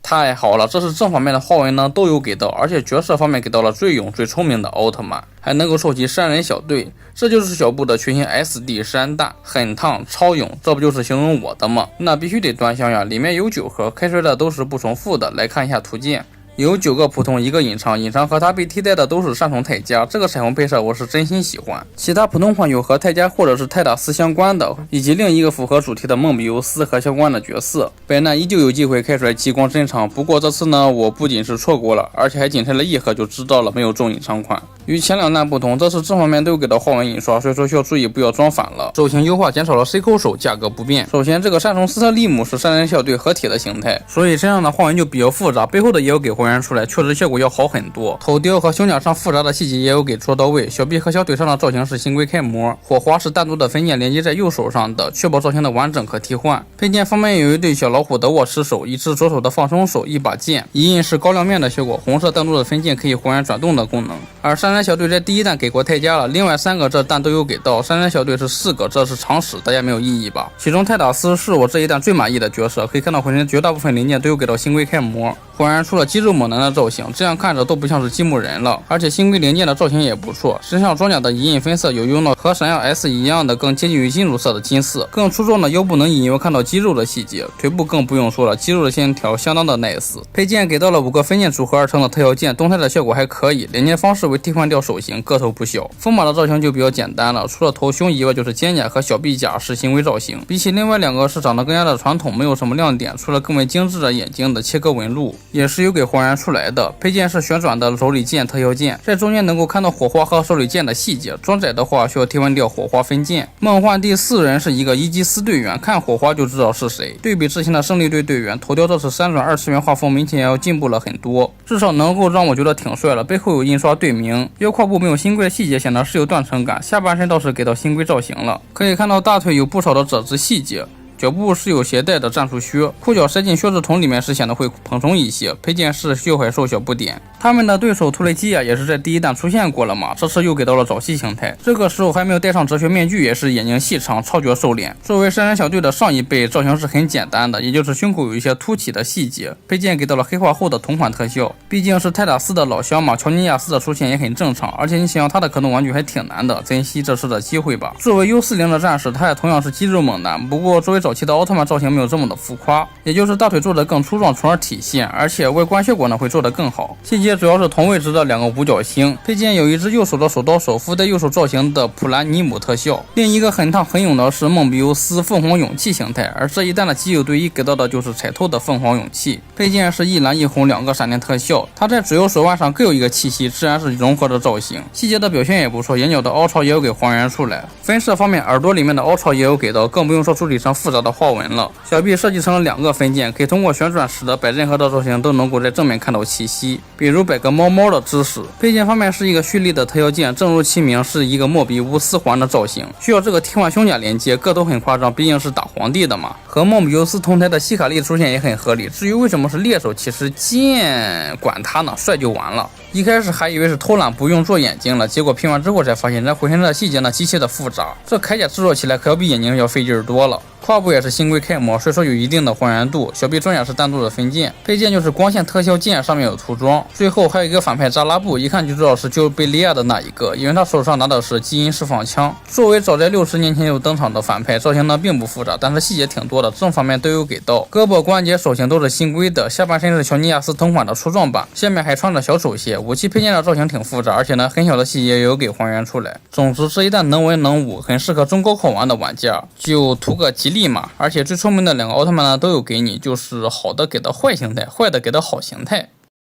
太好了，这是正反面的花纹呢都有给到，而且角色方面给到了最勇最聪明的奥特曼，还能够收集3人小队，这就是小布的全新 SD 山大，很烫超勇，这不就是形容我的吗？那必须得端详呀，里面有9盒，开出的都是不重复的，来看一下图鉴。有9个普通，1个隐藏，隐藏和它被替代的都是善宠泰迦，这个彩虹配色我是真心喜欢。其他普通款有和泰迦或者是泰达斯相关的，以及另一个符合主题的梦比优斯和相关的角色。本难依旧有机会开出来激光珍藏，不过这次呢，我不仅是错过了，而且还仅拆了1盒就知道了没有中隐藏款。与前2弹不同，这次正方面都有给到花纹印刷，所以说需要注意不要装反了。手型优化减少了 C 扣手，价格不变。首先这个善宠斯特利姆是3人小队合体的形态，所以身上的花纹就比较复杂，背后的也有给还原出来，确实效果要好很多。头雕和胸甲上复杂的细节也有给做到位，小臂和小腿上的造型是新规开模，火花是单独的分件连接在右手上的，确保造型的完整可替换。配件方面有一对小老虎的握持手，一只左手的放松手，一把剑，一印是高亮面的效果，红色单独的分件可以还原转动的功能。而3人小队在第1弹给过泰迦了，另外3个这弹都有给到，3人小队是4个，这是常识，大家没有异议吧？其中泰达斯是我这一弹最满意的角色，可以看到浑身绝大部分零件都有给到新规开模，还原出了肌肉猛男的造型，这样看着都不像是积木人了，而且新规零件的造型也不错，身上装甲的银印分色有用到和闪耀 S 一样的更接近于金属色的金色，更出众的腰部能隐约看到肌肉的细节，腿部更不用说了，肌肉的线条相当的 nice。配件给到了5个分件组合而成的特效键，动态的效果还可以，连接方式为替换掉手型，个头不小。风马的造型就比较简单了，除了头胸以外就是肩甲和小臂甲是新规造型，比起另外2个是长得更加的传统，没有什么亮点，除了更为精致的眼睛的切割纹路，也是有给还原出来的。配件是旋转的手里剑特效键，在中间能够看到火花和手里剑的细节，装载的话需要替换掉火花分件。梦幻第4人是一个伊基斯队员，看火花就知道是谁，对比之前的胜利队队员，头雕这次3转2次元画风明显要进步了很多，至少能够让我觉得挺帅了，背后有印刷队名，腰胯部没有新规的细节，显得是有断层感，下半身倒是给到新规造型了，可以看到大腿有不少的褶子细节，脚部是有携带的战术靴，裤脚塞进靴子筒里面是显得会蓬松一些。配件是血海兽小不点，他们的对手图雷基亚也是在第1弹出现过了嘛，这次又给到了早期形态，这个时候还没有戴上哲学面具，也是眼睛细长，超绝瘦脸。作为3人小队的上一辈，造型是很简单的，也就是胸口有一些凸起的细节。配件给到了黑化后的同款特效，毕竟是泰达斯的老乡嘛，乔尼亚斯的出现也很正常，而且你想要他的可动玩具还挺难的，珍惜这次的机会吧。作为 U40 的战士，他也同样是肌肉猛男，不过作为早期的奥特曼造型没有这么的浮夸，也就是大腿做的更粗壮，从而体现，而且外观效果呢会做得更好。细节主要是同位置的2个五角星，配件有一只右手的手刀手附带右手造型的普兰尼姆特效，另一个很烫很勇的是梦比优斯凤凰勇气形态，而这一弹的基友队一给到的就是彩透的凤凰勇气。配件是一蓝一红2个闪电特效，它在指右手腕上各有一个气息，自然是融合的造型，细节的表现也不错，眼角的凹槽也有给还原出来。分色方面，耳朵里面的凹槽也有给到，更不用说处理成复杂的花纹了。小臂设计成了2个分件，可以通过旋转使得摆任何的造型都能够在正面看到气息，比如摆个猫猫的姿势。配件方面是一个蓄力的特效键，正如其名，是一个莫比乌斯环的造型，需要这个替换胸甲连接，个头很夸张，毕竟是打皇帝的嘛。和梦比优斯同台的希卡利出现也很合理，至于为什么是猎手，其实剑管他呢，帅就完了。一开始还以为是偷懒不用做眼睛了，结果拼完之后才发现这浑身的细节呢极其的复杂，这铠甲制作起来可要比眼睛要费劲多了。胯部也是新规开模，所以说有一定的还原度。小臂装甲是单独的分件，配件就是光线特效键，上面有涂装。最后还有一个反派扎拉布，一看就知道是救贝利亚的那一个，因为他手上拿的是基因释放枪。作为早在60年前就登场的反派，造型呢并不复杂，但是细节挺多的，正反面都有给到。胳膊关节手型都是新规的，下半身是乔尼亚斯同款的粗壮版，下面还穿着小手鞋。武器配件的造型挺复杂，而且呢很小的细节也有给还原出来。总之这一弹能文能武，很适合中高考玩的玩家，就图个吉利嘛。而且最聪明的2个奥特曼呢都有给你，就是好的给的坏形态，坏的给的好形态。